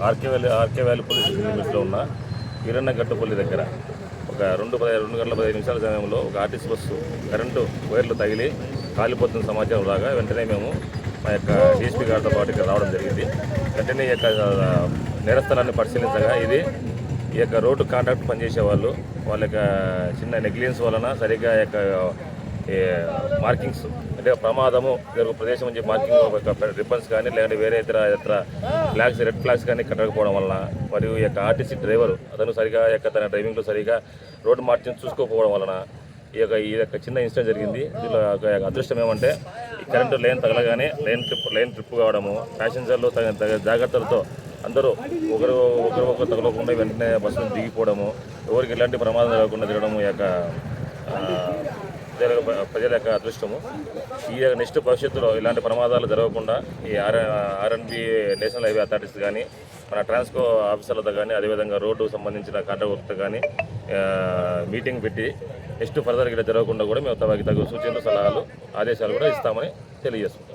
RK valley police లిమిట్స్లో ఉన్న వీరన్నగట్టుపల్లి దగ్గర ఒక 2 గంటల 15 నిమిషాల సమయంలో ఒక ఆర్టీసీ బస్సు కరెంటు వైర్లు తగిలి కాలిపోతున్న సమాచారం రాగా వెంటనే మేము మా యొక్క డీఎస్పీ గారితో పాటు ఇక్కడ రావడం జరిగింది. వెంటనే ఈ యొక్క నేరస్థలాన్ని పరిశీలించగా ఇది ఈ యొక్క రోడ్డు కాంట్రాక్ట్ పనిచేసే వాళ్ళ యొక్క చిన్న నెగ్లిజెన్స్ వలన సరిగ్గా యొక్క మార్కింగ్స్ అంటే ప్రమాదము జరుగు ప్రదేశం నుంచి మార్కింగ్ రిబ్బన్స్ కానీ లేదంటే వేరే ఇతర ఫ్లాగ్స్ రెడ్ ఫ్లాగ్స్ కానీ కట్టకపోవడం వలన మరియు ఈ యొక్క ఆర్టీసీ డ్రైవరు అతను సరిగా తన డ్రైవింగ్లో సరిగా రోడ్డు మార్జిన్ చూసుకోకపోవడం వలన ఈ యొక్క చిన్న ఇన్సిడెంట్ జరిగింది. దీనిలో అదృష్టం ఏమంటే ఈ కరెంటు లైన్ తగలగానే లైన్ ట్రిప్ కావడము, ప్యాసింజర్లు తగిన జాగ్రత్తలతో అందరూ ఒకరు తగలకుండా వెంటనే బస్సును దిగిపోవడము, ఎవరికి ఎలాంటి ప్రమాదం జరగకుండా తిరగడము ఈ యొక్క ప్రజల యొక్క అదృష్టము. ఈ నెక్స్ట్ భవిష్యత్తులో ఇలాంటి ప్రమాదాలు జరగకుండా ఈ ఆర్ఎన్బి నేషనల్ హైవే అథారిటీస్ కానీ మన ట్రాన్స్కో ఆఫీసర్లతో కానీ అదేవిధంగా రోడ్డు సంబంధించిన కాంట్రాక్టర్తో కానీ మీటింగ్ పెట్టి నెక్స్ట్ ఫర్దర్ ఇలా జరగకుండా కూడా మేము తగు సూచనలు, సలహాలు, ఆదేశాలు కూడా ఇస్తామని తెలియజేస్తున్నాం.